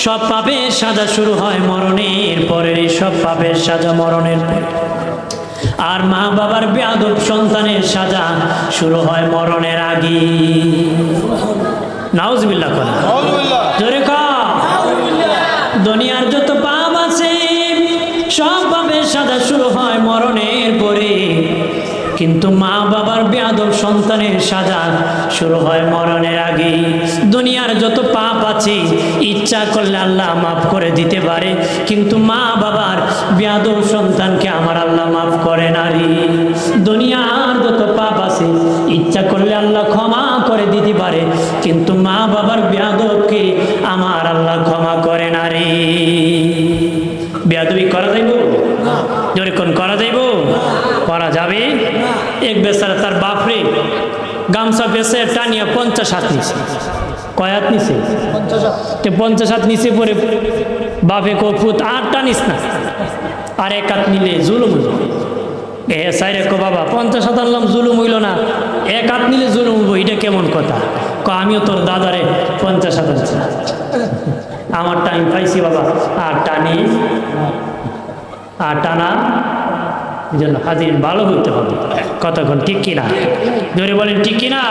সব পাপের সাজা শুরু হয় মরণের পরে, সব পাপের সাজা মরণের পরে। আর মা বাবার বেয়াদব সন্তানের সাজা শুরু হয় মরণের আগে। নাউজুবিল্লাহ কর, জোরে কর। দুনিয়ার যত পাপ আছে সব পাপের সাজা শুরু হয় মরণের পরে, কিন্তু মা বাবার বেয়াদব সন্তানের সাজা শুরু হয় মরণের আগে। দুনিয়ার যত পাপ আছে ইচ্ছা করলে আল্লাহ মাফ করে দিতে পারে, কিন্তু মা বাবার বেয়াদব সন্তানকে আমার আল্লাহ মাফ করে না রে। দুনিয়ার যত পাপ আছে ইচ্ছা করলে আল্লাহ ক্ষমা করে দিতে পারে, কিন্তু মা বাবার বেয়াদবকে আমার আল্লাহ ক্ষমা করে না রে। বেয়াদবি করা যাইব? জোরে কোন করা যাইব? করা যাবে? এক বেচারা তার বাপরে গামছা বেচে টানিয়া 50 হাত নিছে। কয় হাত নিছে? 50 হাত নিচে পরে বাপে কপুত আর টানিস না, আর এক হাত নিলে জুলুম হইল। এ সাইরে কো বাবা 50 হাত আনলাম, জুলুম হইল না, এক হাত নিলে জুলুম হইব, এটা কেমন কথা? আমিও তোর দাদারে 50 হাত আনছি, আমার টাইম পাইছি বাবা, আর টানি আর টানা জন্য হাজির ভালো হইতে হবে। কতক্ষণ ঠিক কিনা? জোরে বলেন ঠিক কিনা?